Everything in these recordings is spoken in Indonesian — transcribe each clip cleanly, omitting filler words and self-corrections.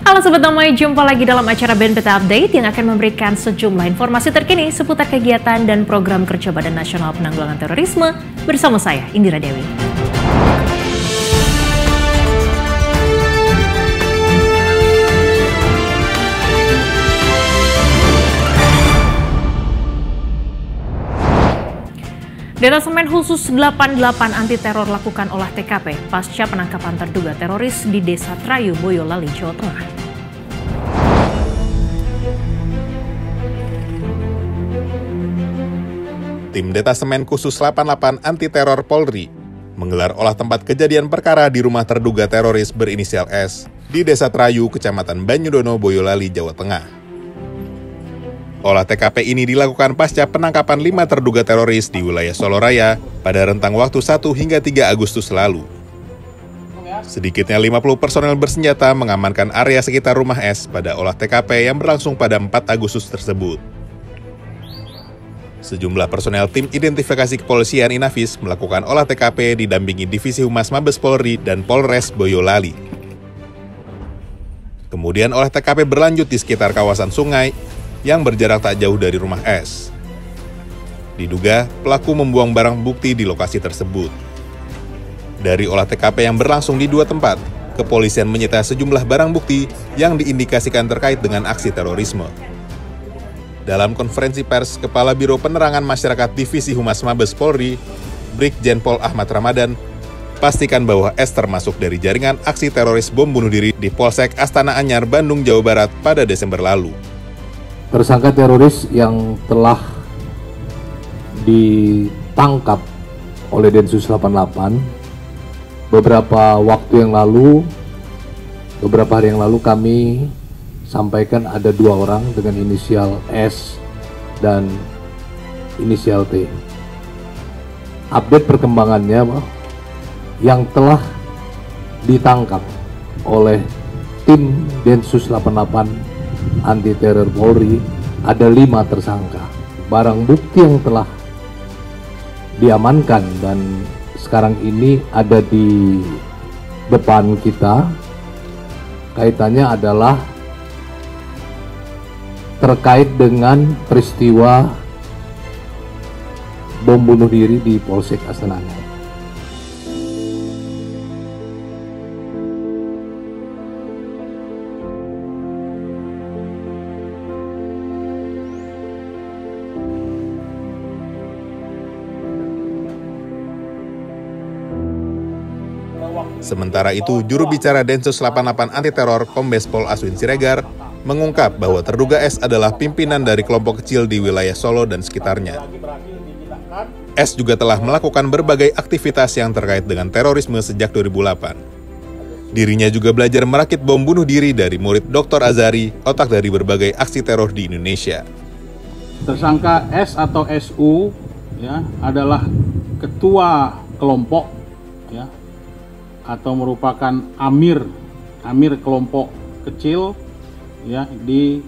Halo Sobat Damai, jumpa lagi dalam acara BNPT Update yang akan memberikan sejumlah informasi terkini seputar kegiatan dan program kerja Badan Nasional Penanggulangan Terorisme bersama saya, Indira Dewi. Detasemen Khusus 88 Anti Teror lakukan olah TKP pasca penangkapan terduga teroris di Desa Trayu, Boyolali, Jawa Tengah. Tim Detasemen Khusus 88 Anti Teror Polri menggelar olah tempat kejadian perkara di rumah terduga teroris berinisial S di Desa Trayu, Kecamatan Banyudono, Boyolali, Jawa Tengah. Olah TKP ini dilakukan pasca penangkapan 5 terduga teroris di wilayah Solo Raya pada rentang waktu 1 hingga 3 Agustus lalu. Sedikitnya 50 personel bersenjata mengamankan area sekitar rumah S pada olah TKP yang berlangsung pada 4 Agustus tersebut. Sejumlah personel tim identifikasi kepolisian Inafis melakukan olah TKP didampingi Divisi Humas Mabes Polri dan Polres Boyolali. Kemudian olah TKP berlanjut di sekitar kawasan sungai yang berjarak tak jauh dari rumah S. Diduga, pelaku membuang barang bukti di lokasi tersebut. Dari olah TKP yang berlangsung di 2 tempat, kepolisian menyita sejumlah barang bukti yang diindikasikan terkait dengan aksi terorisme. Dalam konferensi pers, Kepala Biro Penerangan Masyarakat Divisi Humas Mabes Polri, Brigjen Pol Ahmad Ramadan, pastikan bahwa S termasuk dari jaringan aksi teroris bom bunuh diri di Polsek Astana Anyar, Bandung, Jawa Barat pada Desember lalu. Tersangka teroris yang telah ditangkap oleh Densus 88 beberapa hari yang lalu kami sampaikan ada 2 orang dengan inisial S dan inisial T. Update perkembangannya yang telah ditangkap oleh tim Densus 88 Anti Teror Polri ada 5 tersangka. Barang bukti yang telah diamankan dan sekarang ini ada di depan kita kaitannya adalah terkait dengan peristiwa bom bunuh diri di Polsek Astana Anyar. Sementara itu, juru bicara Densus 88 Anti Teror Kombes Pol Aswin Siregar mengungkap bahwa terduga S adalah pimpinan dari kelompok kecil di wilayah Solo dan sekitarnya. S juga telah melakukan berbagai aktivitas yang terkait dengan terorisme sejak 2008. Dirinya juga belajar merakit bom bunuh diri dari murid Dr. Azari, otak dari berbagai aksi teror di Indonesia. Tersangka S atau SU adalah ketua kelompok atau merupakan amir kelompok kecil di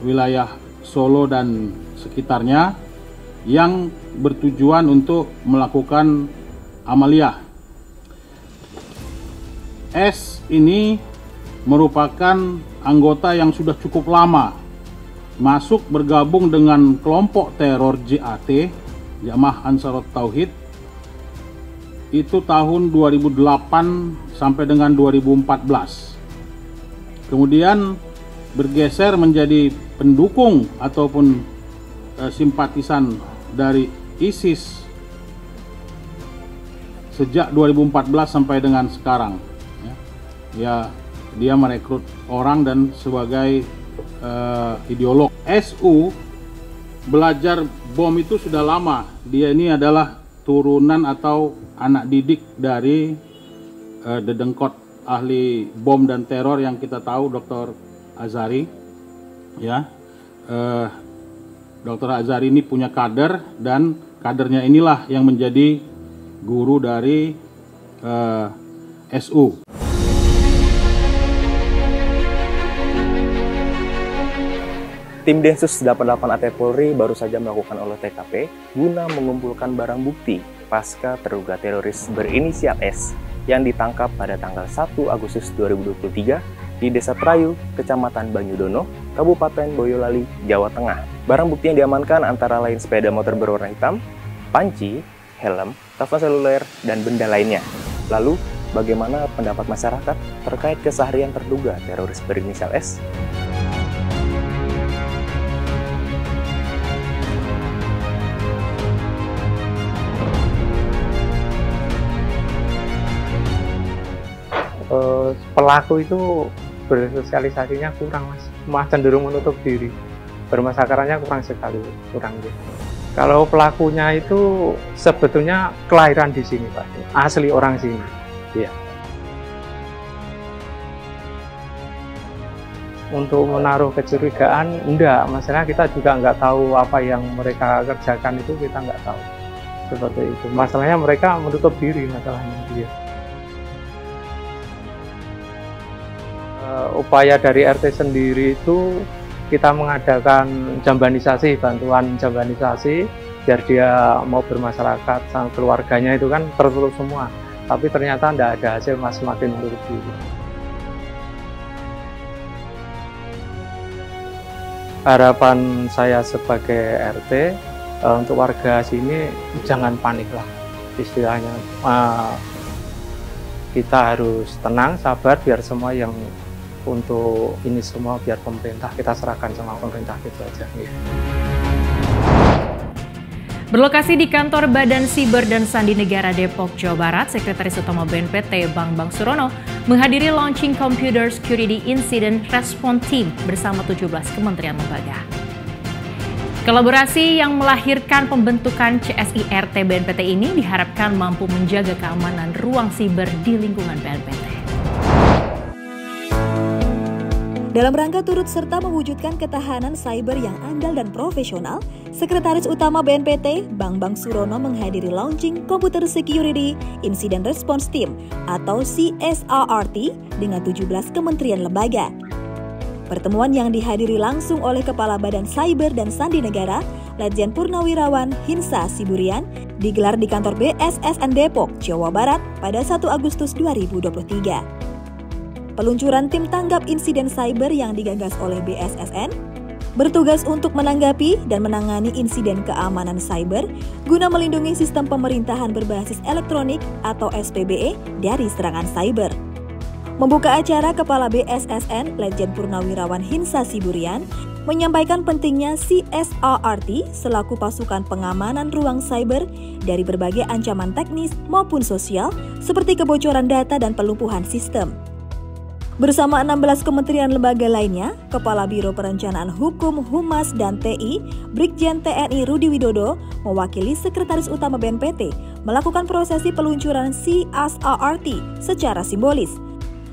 wilayah Solo dan sekitarnya yang bertujuan untuk melakukan amaliyah. S ini merupakan anggota yang sudah cukup lama masuk bergabung dengan kelompok teror JAT, Jamaah Ansarut Tauhid, itu tahun 2008 sampai dengan 2014. Kemudian bergeser menjadi pendukung ataupun simpatisan dari ISIS sejak 2014 sampai dengan sekarang. Dia merekrut orang dan sebagai ideolog. SU belajar bom itu sudah lama. Dia ini adalah turunan atau anak didik dari dedengkot ahli bom dan teror yang kita tahu, Dr. Azari. Dr. Azari ini punya kader dan kadernya inilah yang menjadi guru dari SU. Tim Densus 88 AT Polri baru saja melakukan olah TKP guna mengumpulkan barang bukti pasca terduga teroris berinisial S yang ditangkap pada tanggal 1 Agustus 2023 di Desa Trayu, Kecamatan Banyudono, Kabupaten Boyolali, Jawa Tengah. Barang bukti yang diamankan antara lain sepeda motor berwarna hitam, panci, helm, telepon seluler, dan benda lainnya. Lalu, bagaimana pendapat masyarakat terkait keseharian terduga teroris berinisial S? Pelaku itu bersosialisasinya kurang, Mas. Cenderung menutup diri. Bermasyarakatnya kurang sekali, kurang gitu. Kalau pelakunya itu sebetulnya kelahiran di sini, Pak. Asli orang sini. Ya. Untuk menaruh kecurigaan, enggak. Masalah kita juga nggak tahu apa yang mereka kerjakan itu, kita nggak tahu. Seperti itu. Masalahnya mereka menutup diri masalahnya dia. Upaya dari RT sendiri itu kita mengadakan jambanisasi, bantuan jambanisasi biar dia mau bermasyarakat sama keluarganya itu kan tertutup semua, tapi ternyata tidak ada hasil, Mas, semakin menutup diri. Harapan saya sebagai RT untuk warga sini jangan panik lah istilahnya, kita harus tenang, sabar, biar semua yang untuk ini semua biar pemerintah, kita serahkan sama pemerintah, gitu aja. Berlokasi di kantor Badan Siber dan Sandi Negara Depok, Jawa Barat, Sekretaris Utama BNPT Bambang Surono menghadiri launching Computer Security Incident Response Team bersama 17 kementerian lembaga. Kolaborasi yang melahirkan pembentukan CSIRT BNPT ini diharapkan mampu menjaga keamanan ruang siber di lingkungan BNPT. Dalam rangka turut serta mewujudkan ketahanan cyber yang andal dan profesional, Sekretaris Utama BNPT Bambang Surono menghadiri launching Computer Security Incident Response Team atau CSIRT dengan 17 kementerian lembaga. Pertemuan yang dihadiri langsung oleh Kepala Badan Cyber dan Sandi Negara, Letjen Purnawirawan Hinsa Siburian, digelar di kantor BSSN Depok, Jawa Barat pada 1 Agustus 2023. Peluncuran tim tanggap insiden cyber yang digagas oleh BSSN bertugas untuk menanggapi dan menangani insiden keamanan cyber guna melindungi sistem pemerintahan berbasis elektronik atau SPBE dari serangan cyber. Membuka acara, Kepala BSSN Letjen Purnawirawan Hinsa Siburian menyampaikan pentingnya CSIRT selaku pasukan pengamanan ruang cyber dari berbagai ancaman teknis maupun sosial seperti kebocoran data dan pelumpuhan sistem. Bersama 16 kementerian lembaga lainnya, Kepala Biro Perencanaan Hukum, Humas, dan TI, Brigjen TNI Rudi Widodo, mewakili Sekretaris Utama BNPT, melakukan prosesi peluncuran CSIRT secara simbolis,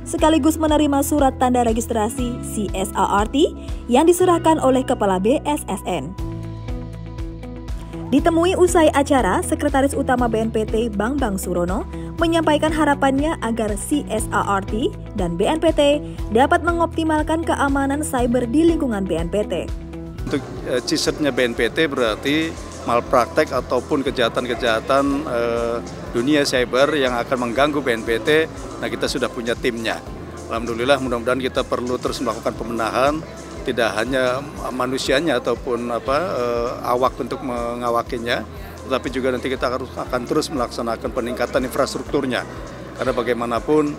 sekaligus menerima surat tanda registrasi CSIRT yang diserahkan oleh Kepala BSSN. Ditemui usai acara, Sekretaris Utama BNPT Bambang Surono menyampaikan harapannya agar CSIRT dan BNPT dapat mengoptimalkan keamanan cyber di lingkungan BNPT. Untuk CSIRT-nya BNPT berarti malpraktek ataupun kejahatan-kejahatan dunia cyber yang akan mengganggu BNPT. Nah, kita sudah punya timnya. Alhamdulillah, mudah-mudahan kita perlu terus melakukan pembenahan, tidak hanya manusianya ataupun awak untuk mengawakinya, tetapi juga nanti kita akan terus melaksanakan peningkatan infrastrukturnya. Karena bagaimanapun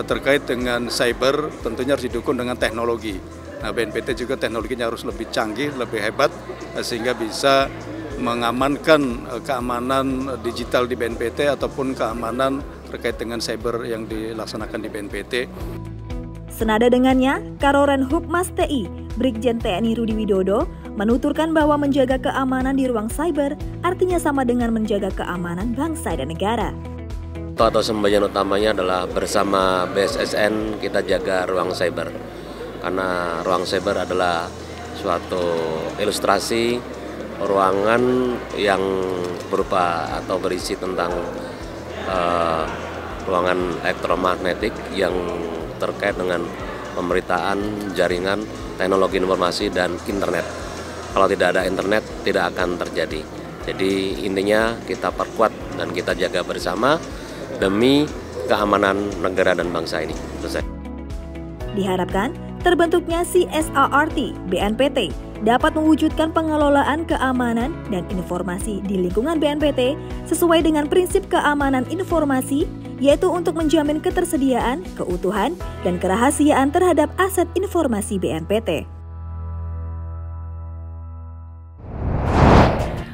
terkait dengan cyber tentunya harus didukung dengan teknologi. Nah, BNPT juga teknologinya harus lebih canggih, lebih hebat, sehingga bisa mengamankan keamanan digital di BNPT ataupun keamanan terkait dengan cyber yang dilaksanakan di BNPT. Senada dengannya, Karoren Hukmas TI, Brigjen TNI Rudi Widodo, menuturkan bahwa menjaga keamanan di ruang cyber artinya sama dengan menjaga keamanan bangsa dan negara. Atau sembahyang utamanya adalah bersama BSSN kita jaga ruang cyber. Karena ruang cyber adalah suatu ilustrasi ruangan yang berupa atau berisi tentang ruangan elektromagnetik yang terkait dengan pemberitaan, jaringan, teknologi informasi, dan internet. Kalau tidak ada internet, tidak akan terjadi. Jadi intinya kita perkuat dan kita jaga bersama demi keamanan negara dan bangsa ini. Selesai. Diharapkan terbentuknya CSRT BNPT dapat mewujudkan pengelolaan keamanan dan informasi di lingkungan BNPT sesuai dengan prinsip keamanan informasi, yaitu untuk menjamin ketersediaan, keutuhan, dan kerahasiaan terhadap aset informasi BNPT.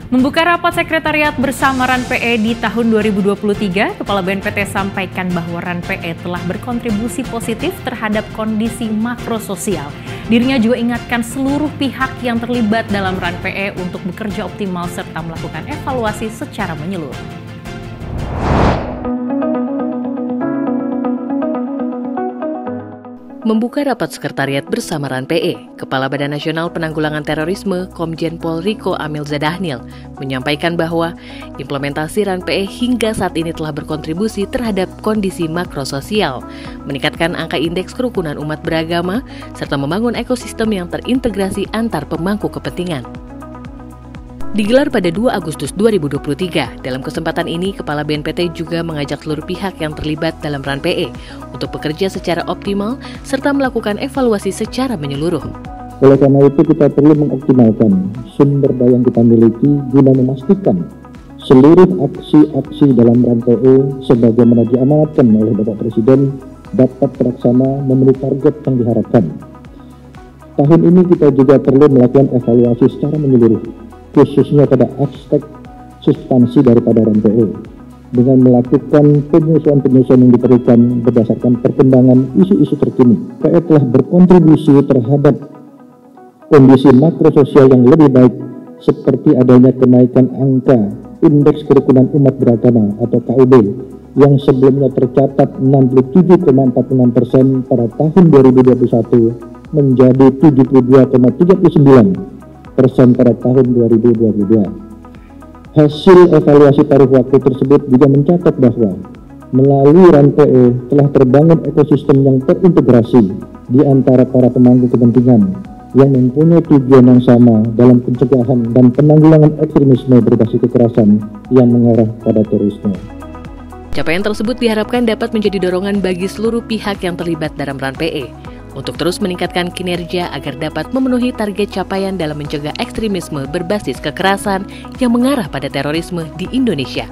Membuka rapat sekretariat bersama RAN-PE di tahun 2023, Kepala BNPT sampaikan bahwa RAN-PE telah berkontribusi positif terhadap kondisi makro sosial. Dirinya juga ingatkan seluruh pihak yang terlibat dalam RAN-PE untuk bekerja optimal serta melakukan evaluasi secara menyeluruh. Membuka rapat sekretariat bersama RAN-PE, Kepala Badan Nasional Penanggulangan Terorisme Komjen Pol Riko Amilza Dahnil menyampaikan bahwa implementasi RAN-PE hingga saat ini telah berkontribusi terhadap kondisi makro sosial, meningkatkan angka indeks kerukunan umat beragama, serta membangun ekosistem yang terintegrasi antar pemangku kepentingan. Digelar pada 2 Agustus 2023, dalam kesempatan ini Kepala BNPT juga mengajak seluruh pihak yang terlibat dalam RAN-PE untuk bekerja secara optimal serta melakukan evaluasi secara menyeluruh. Oleh karena itu kita perlu mengoptimalkan sumber daya yang kita miliki guna memastikan seluruh aksi-aksi dalam RAN-PE sebagaimana diamanatkan oleh Bapak Presiden dapat terlaksana memenuhi target yang diharapkan. Tahun ini kita juga perlu melakukan evaluasi secara menyeluruh, khususnya pada aspek substansi daripada RAN-PE dengan melakukan penyesuaian-penyesuaian yang diperlukan berdasarkan perkembangan isu-isu terkini. PE telah berkontribusi terhadap kondisi makro sosial yang lebih baik seperti adanya kenaikan angka indeks kerukunan umat beragama atau KUB yang sebelumnya tercatat 67,46% pada tahun 2021 menjadi 72,39% pada tahun 2022. Hasil evaluasi paruh waktu tersebut juga mencatat bahwa melalui RAN-PE telah terbangun ekosistem yang terintegrasi di antara para pemangku kepentingan yang mempunyai tujuan yang sama dalam pencegahan dan penanggulangan ekstremisme berbasis kekerasan yang mengarah pada terorisme. Capaian tersebut diharapkan dapat menjadi dorongan bagi seluruh pihak yang terlibat dalam RAN-PE untuk terus meningkatkan kinerja agar dapat memenuhi target capaian dalam mencegah ekstremisme berbasis kekerasan yang mengarah pada terorisme di Indonesia.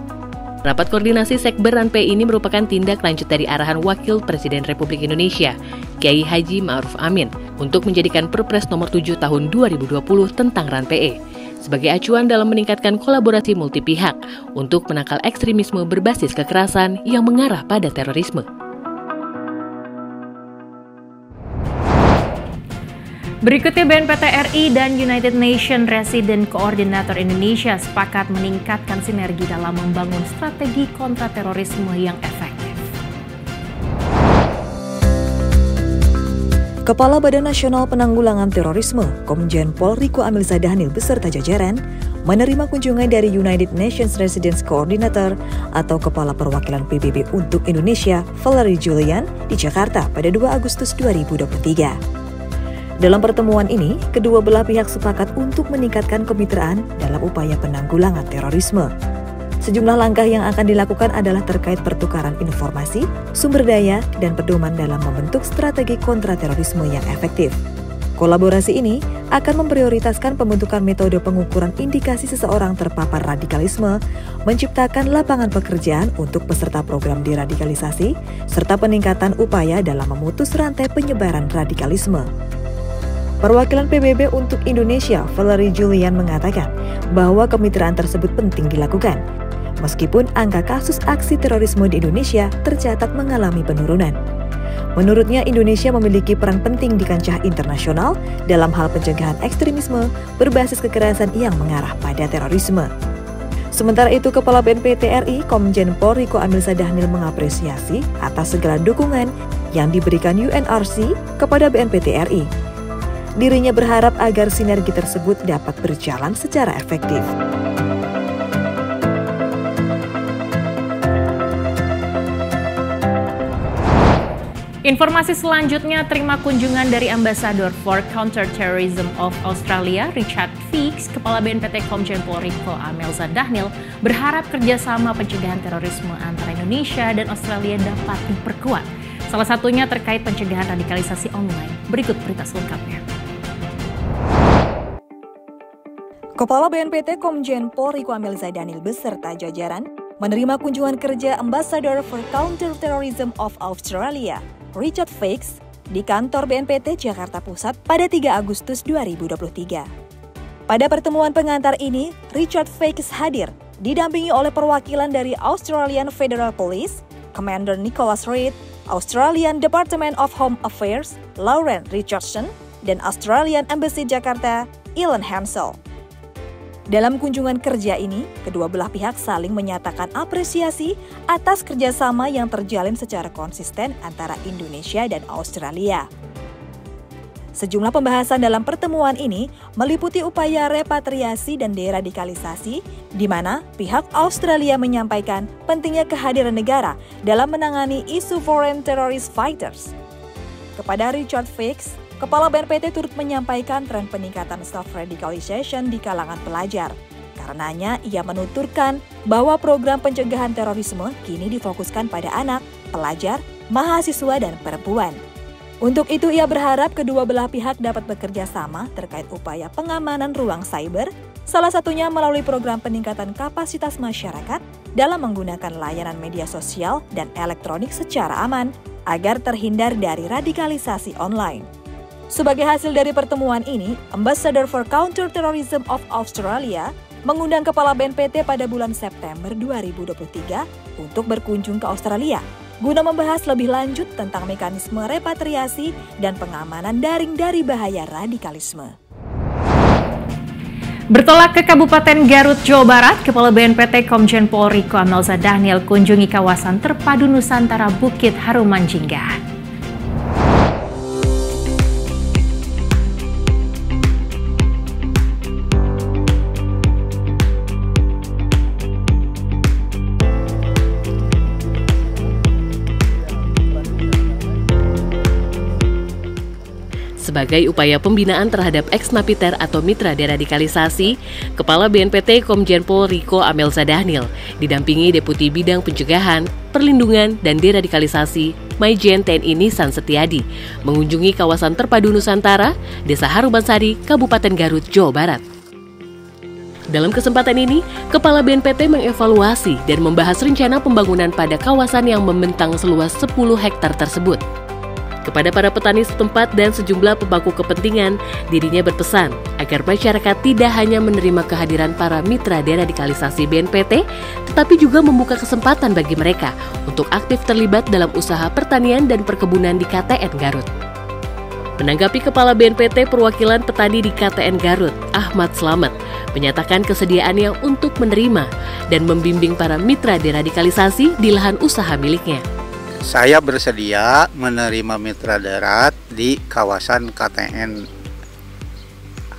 Rapat koordinasi Sekber RAN-PE ini merupakan tindak lanjut dari arahan Wakil Presiden Republik Indonesia, Kiai Haji Ma'ruf Amin, untuk menjadikan Perpres Nomor 7 Tahun 2020 tentang RAN-PE sebagai acuan dalam meningkatkan kolaborasi multi pihak untuk menangkal ekstremisme berbasis kekerasan yang mengarah pada terorisme. Berikutnya, BNPT RI dan United Nations Resident Coordinator Indonesia sepakat meningkatkan sinergi dalam membangun strategi kontraterorisme yang efektif. Kepala Badan Nasional Penanggulangan Terorisme, Komjen Pol Riko Amilza Dahnil beserta jajaran menerima kunjungan dari United Nations Resident Coordinator atau Kepala Perwakilan PBB untuk Indonesia, Valerie Julian, di Jakarta pada 2 Agustus 2023. Dalam pertemuan ini, kedua belah pihak sepakat untuk meningkatkan kemitraan dalam upaya penanggulangan terorisme. Sejumlah langkah yang akan dilakukan adalah terkait pertukaran informasi, sumber daya, dan pedoman dalam membentuk strategi kontraterorisme yang efektif. Kolaborasi ini akan memprioritaskan pembentukan metode pengukuran indikasi seseorang terpapar radikalisme, menciptakan lapangan pekerjaan untuk peserta program deradikalisasi, serta peningkatan upaya dalam memutus rantai penyebaran radikalisme. Perwakilan PBB untuk Indonesia, Valerie Julian, mengatakan bahwa kemitraan tersebut penting dilakukan, meskipun angka kasus aksi terorisme di Indonesia tercatat mengalami penurunan. Menurutnya, Indonesia memiliki peran penting di kancah internasional dalam hal pencegahan ekstremisme berbasis kekerasan yang mengarah pada terorisme. Sementara itu, Kepala BNPT RI, Komjen Pol Riko Amilza Dahnil, mengapresiasi atas segala dukungan yang diberikan UNRC kepada BNPT RI. Dirinya berharap agar sinergi tersebut dapat berjalan secara efektif. Informasi selanjutnya, terima kunjungan dari Ambassador for Counterterrorism of Australia, Richard Feeks. Kepala BNPT Komjen Pol Riko Amilza Dahnil berharap kerjasama pencegahan terorisme antara Indonesia dan Australia dapat diperkuat. Salah satunya terkait pencegahan radikalisasi online. Berikut berita selengkapnya. Kepala BNPT Komjen Pol Riko Amelza Daniel beserta jajaran menerima kunjungan kerja Ambassador for Counter-Terrorism of Australia, Richard Fakes, di kantor BNPT Jakarta Pusat pada 3 Agustus 2023. Pada pertemuan pengantar ini, Richard Fakes hadir, didampingi oleh perwakilan dari Australian Federal Police, Commander Nicholas Reid, Australian Department of Home Affairs, Lauren Richardson, dan Australian Embassy Jakarta, Ilan Hansel. Dalam kunjungan kerja ini, kedua belah pihak saling menyatakan apresiasi atas kerjasama yang terjalin secara konsisten antara Indonesia dan Australia. Sejumlah pembahasan dalam pertemuan ini meliputi upaya repatriasi dan deradikalisasi, di mana pihak Australia menyampaikan pentingnya kehadiran negara dalam menangani isu foreign terrorist fighters. Kepada Richard Fakes, Kepala BNPT turut menyampaikan tren peningkatan self-radicalization di kalangan pelajar. Karenanya, ia menuturkan bahwa program pencegahan terorisme kini difokuskan pada anak, pelajar, mahasiswa, dan perempuan. Untuk itu, ia berharap kedua belah pihak dapat bekerja sama terkait upaya pengamanan ruang cyber, salah satunya melalui program peningkatan kapasitas masyarakat dalam menggunakan layanan media sosial dan elektronik secara aman, agar terhindar dari radikalisasi online. Sebagai hasil dari pertemuan ini, Ambassador for Counter-Terrorism of Australia mengundang Kepala BNPT pada bulan September 2023 untuk berkunjung ke Australia, guna membahas lebih lanjut tentang mekanisme repatriasi dan pengamanan daring dari bahaya radikalisme. Bertolak ke Kabupaten Garut, Jawa Barat, Kepala BNPT Komjen Pol Riko Amelza Daniel kunjungi kawasan terpadu Nusantara Bukit Harumanjingga. Sebagai upaya pembinaan terhadap ex-napiter atau mitra deradikalisasi, Kepala BNPT Komjen Pol Riko Amelza Daniel didampingi Deputi Bidang Pencegahan, Perlindungan, dan Deradikalisasi Maijen TNI Nisan Setiadi mengunjungi kawasan terpadu Nusantara, Desa Harumansari, Kabupaten Garut, Jawa Barat. Dalam kesempatan ini, Kepala BNPT mengevaluasi dan membahas rencana pembangunan pada kawasan yang membentang seluas 10 hektar tersebut. Kepada para petani setempat dan sejumlah pemangku kepentingan, dirinya berpesan agar masyarakat tidak hanya menerima kehadiran para mitra deradikalisasi BNPT, tetapi juga membuka kesempatan bagi mereka untuk aktif terlibat dalam usaha pertanian dan perkebunan di KTN Garut. Menanggapi Kepala BNPT perwakilan petani di KTN Garut, Ahmad Slamet, menyatakan kesediaannya untuk menerima dan membimbing para mitra deradikalisasi di lahan usaha miliknya. Saya bersedia menerima mitra darat di kawasan KTN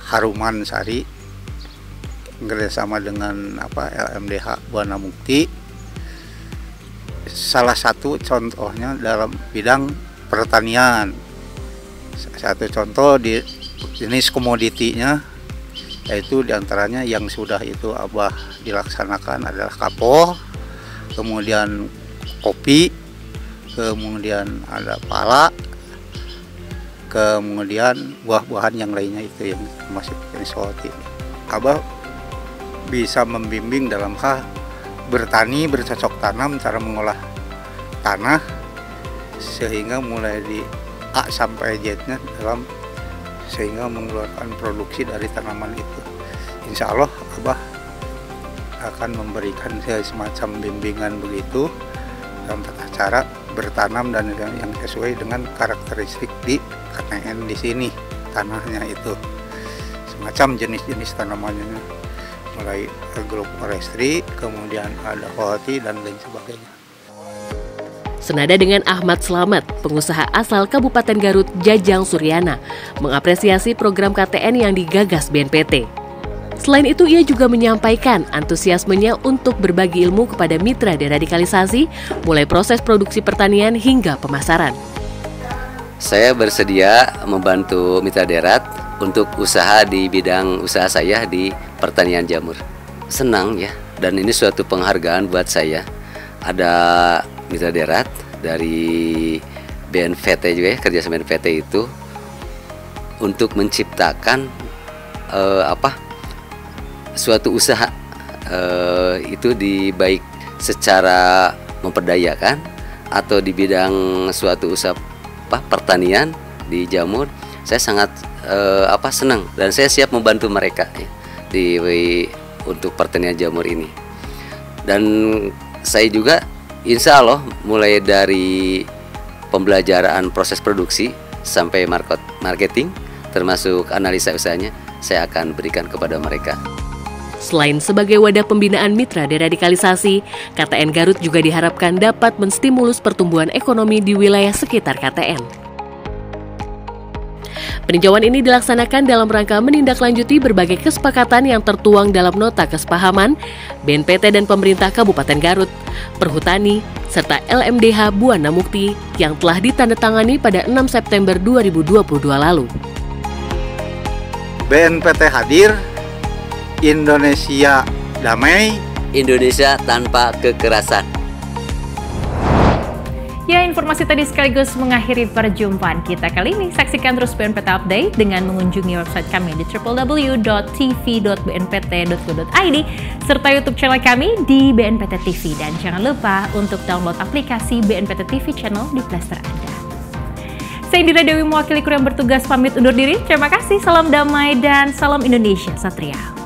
Harumansari bersama dengan LMDH Buana Mukti. Salah satu contohnya dalam bidang pertanian. Satu contoh di jenis komoditinya, yaitu diantaranya yang sudah itu Abah dilaksanakan adalah kapor, kemudian kopi, kemudian ada pala, kemudian buah-buahan yang lainnya itu yang masih jenis roti. Abah bisa membimbing dalam hal bertani, bercocok tanam, cara mengolah tanah, sehingga mulai di A sampai Z-nya dalam sehingga mengeluarkan produksi dari tanaman itu. Insya Allah Abah akan memberikan semacam bimbingan begitu dalam tata cara bertanam dan yang sesuai dengan karakteristik di KTN di sini tanahnya itu, semacam jenis-jenis tanamannya mulai agroforestry, kemudian ada roti dan lain sebagainya. Senada dengan Ahmad Slamet, pengusaha asal Kabupaten Garut Jajang Suryana mengapresiasi program KTN yang digagas BNPT. Selain itu, ia juga menyampaikan antusiasmenya untuk berbagi ilmu kepada mitra deradikalisasi, mulai proses produksi pertanian hingga pemasaran. Saya bersedia membantu mitra derat untuk usaha di bidang usaha saya di pertanian jamur. Senang ya, dan ini suatu penghargaan buat saya. Ada mitra derat dari BNPT juga ya, kerjasama BNPT itu untuk menciptakan suatu usaha itu baik secara memperdayakan atau di bidang suatu usaha pertanian di jamur. Saya sangat senang dan saya siap membantu mereka ya, untuk pertanian jamur ini. Dan saya juga insya Allah mulai dari pembelajaran proses produksi sampai marketing termasuk analisa usahanya saya akan berikan kepada mereka. Selain sebagai wadah pembinaan mitra deradikalisasi, KTN Garut juga diharapkan dapat menstimulus pertumbuhan ekonomi di wilayah sekitar KTN. Peninjauan ini dilaksanakan dalam rangka menindaklanjuti berbagai kesepakatan yang tertuang dalam nota kesepahaman BNPT dan pemerintah Kabupaten Garut, Perhutani, serta LMDH Buana Mukti yang telah ditandatangani pada 6 September 2022 lalu. BNPT hadir, Indonesia damai, Indonesia tanpa kekerasan. Ya, informasi tadi sekaligus mengakhiri perjumpaan kita kali ini. Saksikan terus BNPT Update dengan mengunjungi website kami di www.tv.bnpt.go.id serta YouTube channel kami di BNPT TV. Dan jangan lupa untuk download aplikasi BNPT TV Channel di Play Store Anda. Saya Indira Dewi mewakili kru yang bertugas pamit undur diri. Terima kasih, salam damai dan salam Indonesia Satria.